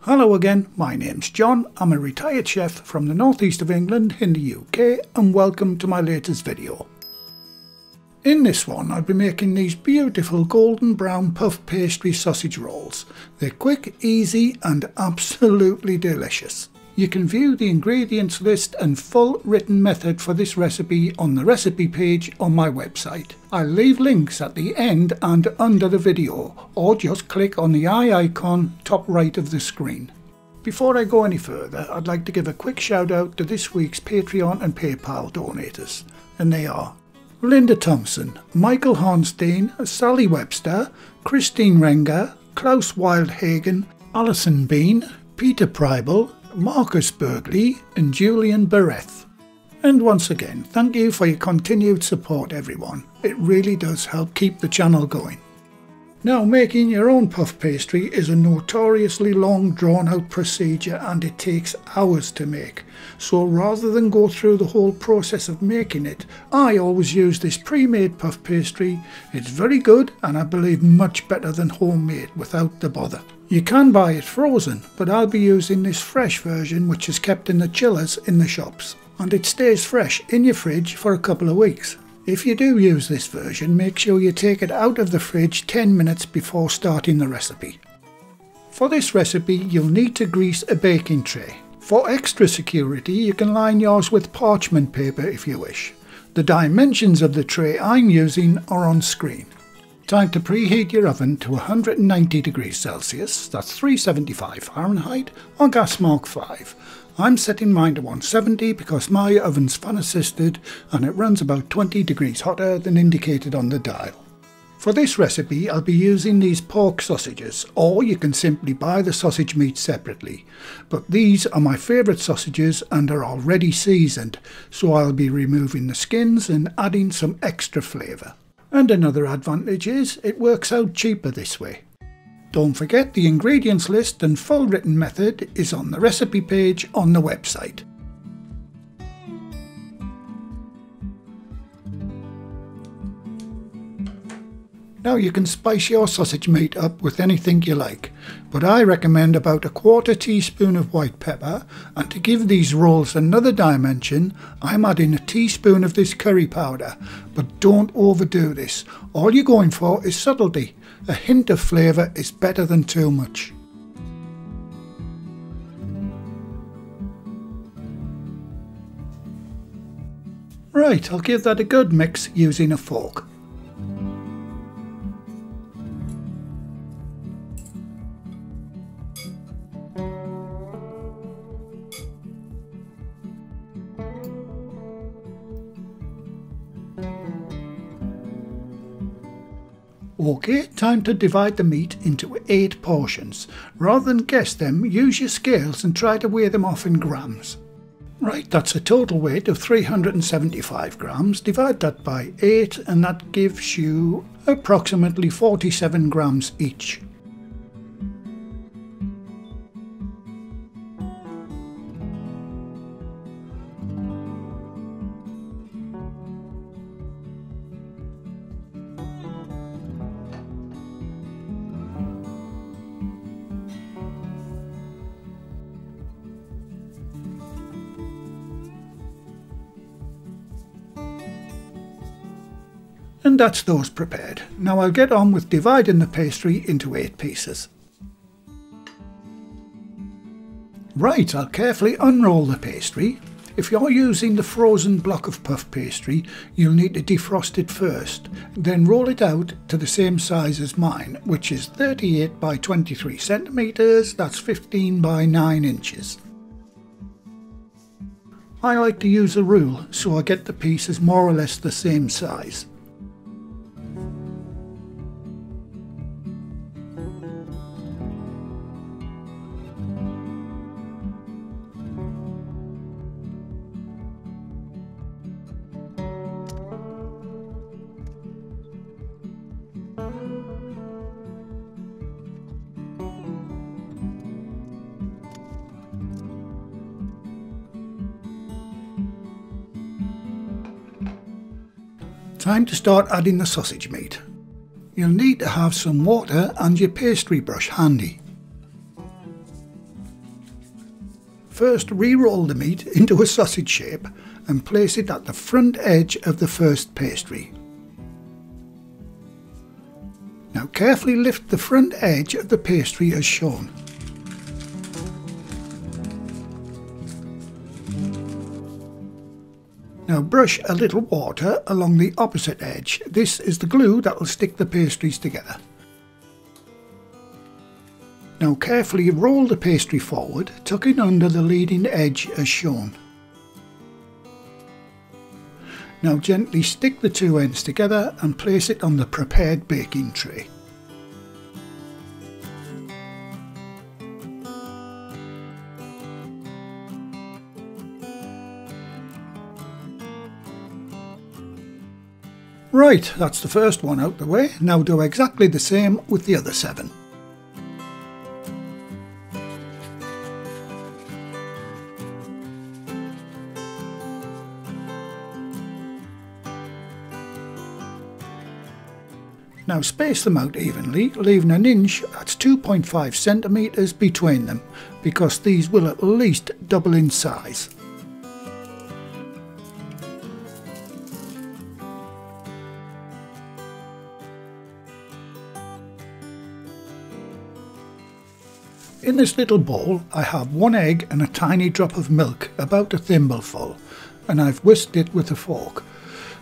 Hello again, my name's John. I'm a retired chef from the northeast of England in the UK, and welcome to my latest video. In this one I'll be making these beautiful golden brown puff pastry sausage rolls. They're quick, easy and absolutely delicious. You can view the ingredients list and full written method for this recipe on the recipe page on my website. I'll leave links at the end and under the video, or just click on the eye icon top right of the screen. Before I go any further, I'd like to give a quick shout out to this week's Patreon and PayPal donators, and they are Linda Thompson, Michael Hornstein, Sally Webster, Christine Renger, Klaus Wildhagen, Alison Bean, Peter Preibel, Marcus Bergley and Julian Bereth. And once again, thank you for your continued support everyone. It really does help keep the channel going. Now, making your own puff pastry is a notoriously long drawn out procedure and it takes hours to make. So rather than go through the whole process of making it, I always use this pre-made puff pastry. It's very good and I believe much better than homemade without the bother. You can buy it frozen, but I'll be using this fresh version which is kept in the chillers in the shops. And it stays fresh in your fridge for a couple of weeks. If you do use this version, make sure you take it out of the fridge 10 minutes before starting the recipe. For this recipe you'll need to grease a baking tray. For extra security you can line yours with parchment paper if you wish. The dimensions of the tray I'm using are on screen. Time to preheat your oven to 190 degrees Celsius, that's 375 Fahrenheit, on gas mark 5. I'm setting mine to 170 because my oven's fan assisted and it runs about 20 degrees hotter than indicated on the dial. For this recipe I'll be using these pork sausages, or you can simply buy the sausage meat separately. But these are my favourite sausages and are already seasoned, so I'll be removing the skins and adding some extra flavour. And another advantage is it works out cheaper this way. Don't forget the ingredients list and full written method is on the recipe page on the website. Now you can spice your sausage meat up with anything you like, but I recommend about a quarter teaspoon of white pepper, and to give these rolls another dimension I'm adding a teaspoon of this curry powder, but don't overdo this. All you're going for is subtlety. A hint of flavour is better than too much. Right, I'll give that a good mix using a fork. Okay, time to divide the meat into 8 portions. Rather than guess them, use your scales and try to weigh them off in grams. Right, that's a total weight of 375 grams. Divide that by 8 and that gives you approximately 47 grams each. And that's those prepared. Now I'll get on with dividing the pastry into 8 pieces. Right, I'll carefully unroll the pastry. If you're using the frozen block of puff pastry, you'll need to defrost it first, then roll it out to the same size as mine, which is 38 by 23 centimeters, that's 15 by 9 inches. I like to use a rule so I get the pieces more or less the same size. Time to start adding the sausage meat. You'll need to have some water and your pastry brush handy. First, re-roll the meat into a sausage shape and place it at the front edge of the first pastry. Now carefully lift the front edge of the pastry as shown. Now brush a little water along the opposite edge. This is the glue that will stick the pastries together. Now carefully roll the pastry forward, tucking under the leading edge as shown. Now gently stick the two ends together and place it on the prepared baking tray. Right, that's the first one out the way. Now do exactly the same with the other 7. Now space them out evenly, leaving an inch, that's 2.5 centimetres between them, because these will at least double in size. In this little bowl I have 1 egg and a tiny drop of milk, about a thimbleful, and I've whisked it with a fork.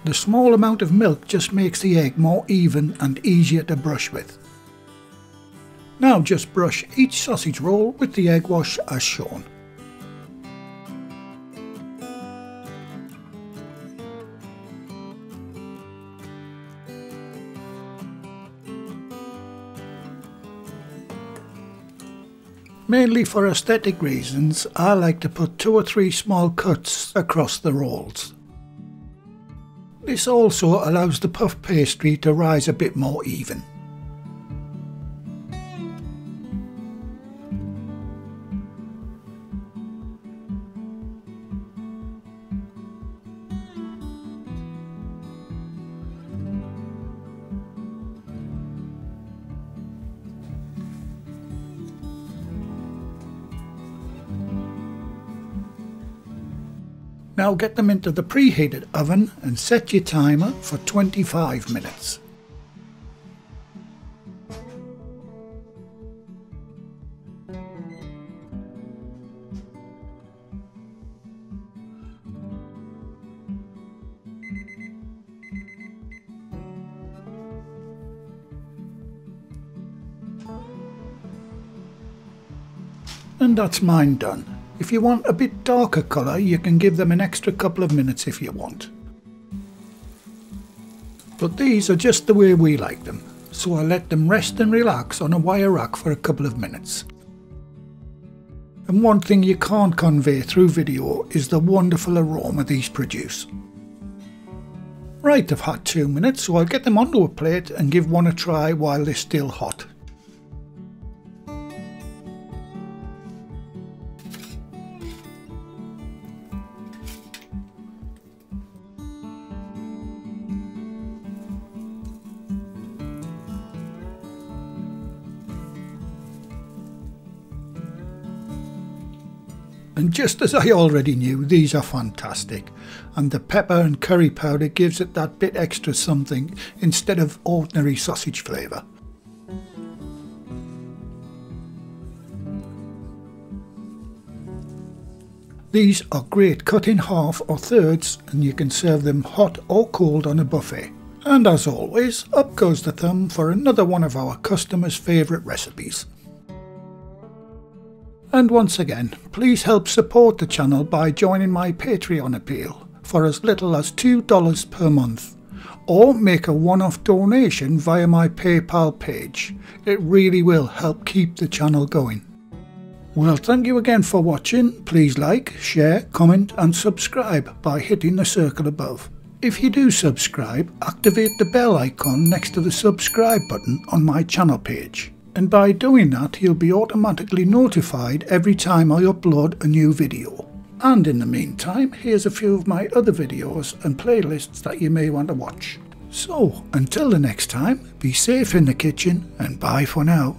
The small amount of milk just makes the egg more even and easier to brush with. Now just brush each sausage roll with the egg wash as shown. Mainly for aesthetic reasons, I like to put 2 or 3 small cuts across the rolls. This also allows the puff pastry to rise a bit more even. Now get them into the preheated oven and set your timer for 25 minutes. And that's mine done. If you want a bit darker colour, you can give them an extra couple of minutes if you want. But these are just the way we like them, so I let them rest and relax on a wire rack for a couple of minutes. And one thing you can't convey through video is the wonderful aroma these produce. Right, I've had 2 minutes, so I'll get them onto a plate and give one a try while they're still hot. And just as I already knew, these are fantastic, and the pepper and curry powder gives it that bit extra something instead of ordinary sausage flavour. These are great cut in half or thirds, and you can serve them hot or cold on a buffet. And as always, up goes the thumb for another one of our customers' favourite recipes. And once again, please help support the channel by joining my Patreon appeal for as little as $2 per month, or make a one-off donation via my PayPal page. It really will help keep the channel going. Well, thank you again for watching. Please like, share, comment and subscribe by hitting the circle above. If you do subscribe, activate the bell icon next to the subscribe button on my channel page. And by doing that, you'll be automatically notified every time I upload a new video. And in the meantime, here's a few of my other videos and playlists that you may want to watch. So, until the next time, be safe in the kitchen and bye for now.